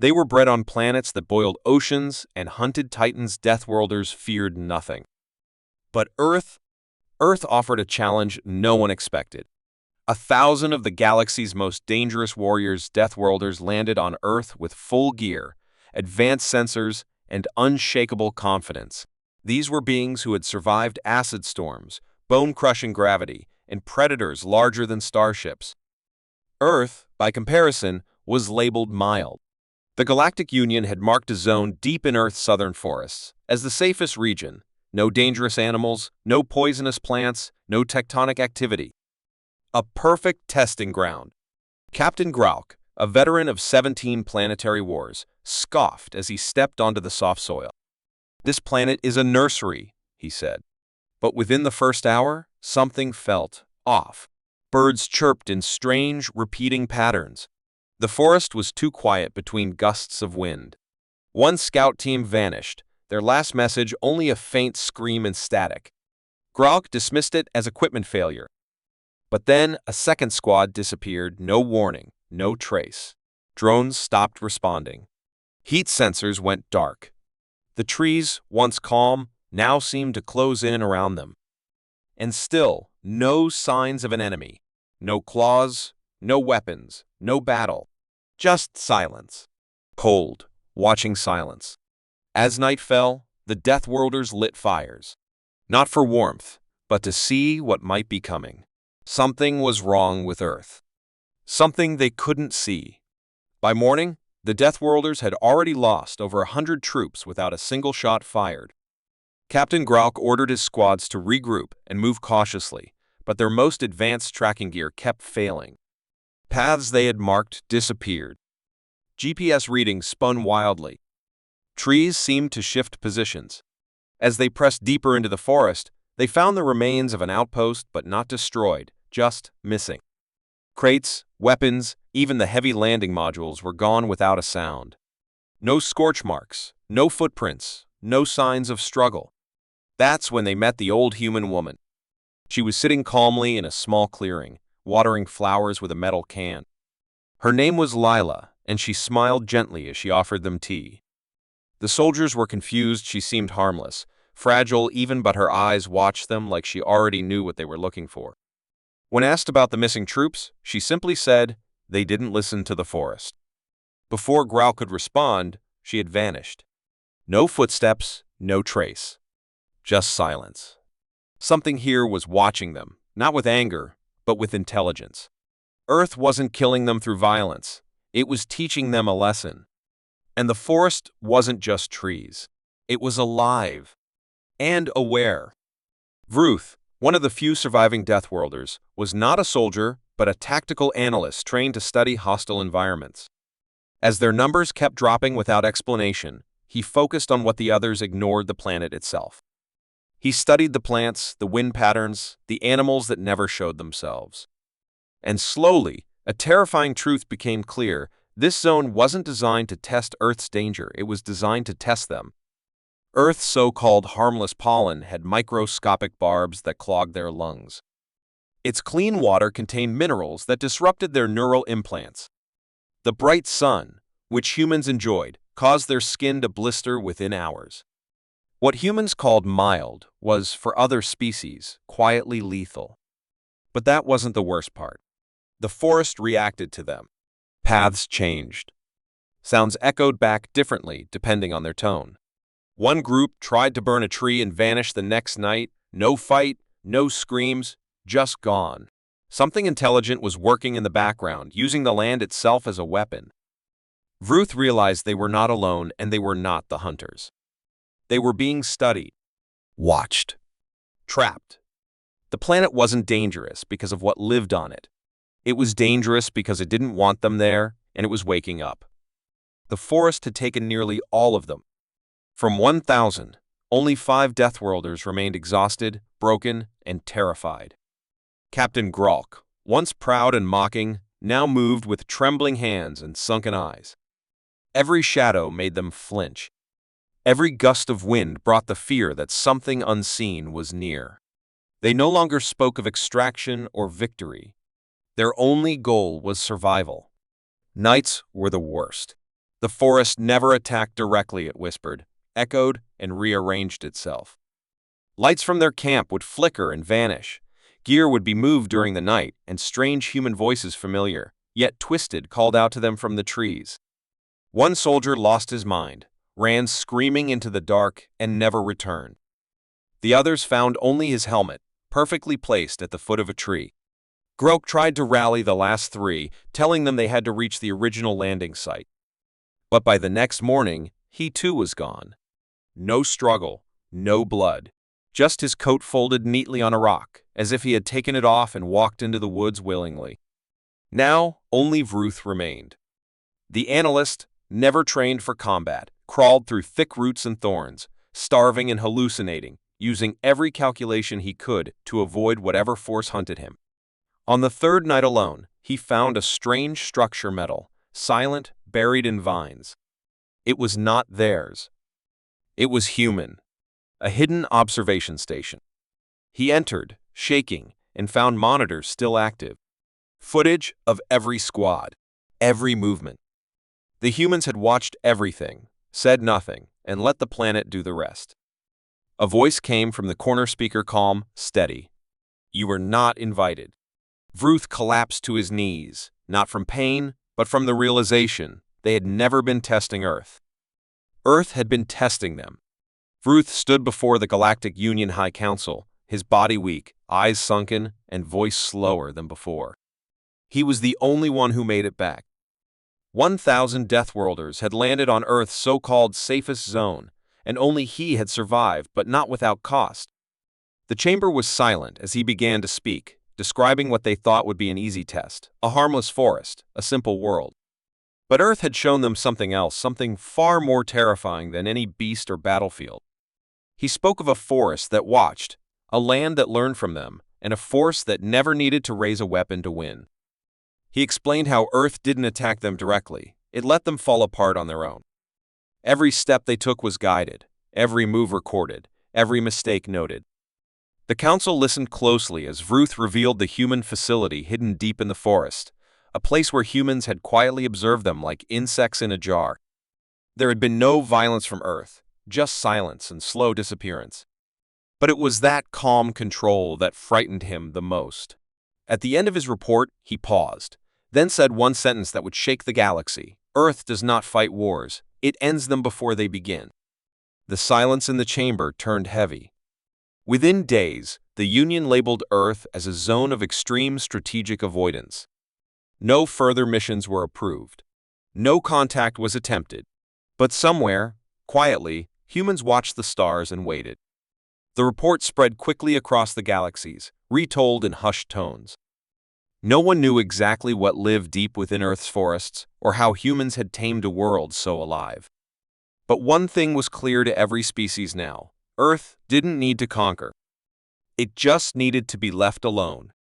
They were bred on planets that boiled oceans and hunted titans. Deathworlders feared nothing. But Earth offered a challenge no one expected. 1,000 of the galaxy's most dangerous warriors, Deathworlders, landed on Earth with full gear, advanced sensors, and unshakable confidence. These were beings who had survived acid storms, bone-crushing gravity, and predators larger than starships. Earth, by comparison, was labeled mild. The Galactic Union had marked a zone deep in Earth's southern forests as the safest region. No dangerous animals, no poisonous plants, no tectonic activity. A perfect testing ground. Captain Grauk, a veteran of 17 planetary wars, scoffed as he stepped onto the soft soil. "This planet is a nursery," he said. But within the first hour, something felt off. Birds chirped in strange, repeating patterns. The forest was too quiet between gusts of wind. One scout team vanished, their last message only a faint scream and static. Grauk dismissed it as equipment failure. But then a second squad disappeared, no warning, no trace. Drones stopped responding. Heat sensors went dark. The trees, once calm, now seemed to close in around them. And still, no signs of an enemy. No claws, no weapons, no battle. Just silence. Cold, watching silence. As night fell, the Deathworlders lit fires. Not for warmth, but to see what might be coming. Something was wrong with Earth. Something they couldn't see. By morning, the Deathworlders had already lost over 100 troops without a single shot fired. Captain Grauk ordered his squads to regroup and move cautiously, but their most advanced tracking gear kept failing. Paths they had marked disappeared. GPS readings spun wildly. Trees seemed to shift positions. As they pressed deeper into the forest, they found the remains of an outpost, but not destroyed, just missing. Crates, weapons, even the heavy landing modules were gone without a sound. No scorch marks, no footprints, no signs of struggle. That's when they met the old human woman. She was sitting calmly in a small clearing, watering flowers with a metal can. Her name was Lila, and she smiled gently as she offered them tea. The soldiers were confused. She seemed harmless, fragile even, but her eyes watched them like she already knew what they were looking for. When asked about the missing troops, she simply said they didn't listen to the forest. Before Grau could respond, she had vanished. No footsteps, no trace. Just silence. Something here was watching them, not with anger, but with intelligence. Earth wasn't killing them through violence. It was teaching them a lesson. And the forest wasn't just trees. It was alive and aware. Vruth, one of the few surviving Deathworlders, was not a soldier, but a tactical analyst trained to study hostile environments. As their numbers kept dropping without explanation, he focused on what the others ignored: the planet itself. He studied the plants, the wind patterns, the animals that never showed themselves. And slowly, a terrifying truth became clear. This zone wasn't designed to test Earth's danger, it was designed to test them. Earth's so-called harmless pollen had microscopic barbs that clogged their lungs. Its clean water contained minerals that disrupted their neural implants. The bright sun, which humans enjoyed, caused their skin to blister within hours. What humans called mild was, for other species, quietly lethal. But that wasn't the worst part. The forest reacted to them. Paths changed. Sounds echoed back differently depending on their tone. One group tried to burn a tree and vanished the next night. No fight, no screams, just gone. Something intelligent was working in the background, using the land itself as a weapon. Vruth realized they were not alone, and they were not the hunters. They were being studied, watched, trapped. The planet wasn't dangerous because of what lived on it. It was dangerous because it didn't want them there, and it was waking up. The forest had taken nearly all of them. From 1,000, only 5 Deathworlders remained exhausted, broken, and terrified. Captain Grauk, once proud and mocking, now moved with trembling hands and sunken eyes. Every shadow made them flinch. Every gust of wind brought the fear that something unseen was near. They no longer spoke of extraction or victory. Their only goal was survival. Nights were the worst. The forest never attacked directly, it whispered, echoed, and rearranged itself. Lights from their camp would flicker and vanish. Gear would be moved during the night, and strange human voices, familiar, yet twisted, called out to them from the trees. One soldier lost his mind, ran screaming into the dark, and never returned. The others found only his helmet, perfectly placed at the foot of a tree. Groke tried to rally the last three, telling them they had to reach the original landing site. But by the next morning, he too was gone. No struggle, no blood. Just his coat folded neatly on a rock, as if he had taken it off and walked into the woods willingly. Now, only Vruth remained. The analyst, never trained for combat, crawled through thick roots and thorns, starving and hallucinating, using every calculation he could to avoid whatever force hunted him. On the third night alone, he found a strange structure, metal, silent, buried in vines. It was not theirs. It was human. A hidden observation station. He entered, shaking, and found monitors still active. Footage of every squad, every movement. The humans had watched everything, said nothing, and let the planet do the rest. A voice came from the corner speaker, calm, steady. "You were not invited." Vruth collapsed to his knees, not from pain, but from the realization they had never been testing Earth. Earth had been testing them. Vruth stood before the Galactic Union High Council, his body weak, eyes sunken, and voice slower than before. He was the only one who made it back. 1,000 Deathworlders had landed on Earth's so-called safest zone, and only he had survived, but not without cost. The chamber was silent as he began to speak, describing what they thought would be an easy test, a harmless forest, a simple world. But Earth had shown them something else, something far more terrifying than any beast or battlefield. He spoke of a forest that watched, a land that learned from them, and a force that never needed to raise a weapon to win. He explained how Earth didn't attack them directly, it let them fall apart on their own. Every step they took was guided, every move recorded, every mistake noted. The council listened closely as Vruth revealed the human facility hidden deep in the forest, a place where humans had quietly observed them like insects in a jar. There had been no violence from Earth, just silence and slow disappearance. But it was that calm control that frightened him the most. At the end of his report, he paused, then said one sentence that would shake the galaxy. "Earth does not fight wars, it ends them before they begin." The silence in the chamber turned heavy. Within days, the Union labeled Earth as a zone of extreme strategic avoidance. No further missions were approved. No contact was attempted. But somewhere, quietly, humans watched the stars and waited. The report spread quickly across the galaxies, retold in hushed tones. No one knew exactly what lived deep within Earth's forests, or how humans had tamed a world so alive. But one thing was clear to every species now: Earth didn't need to conquer. It just needed to be left alone.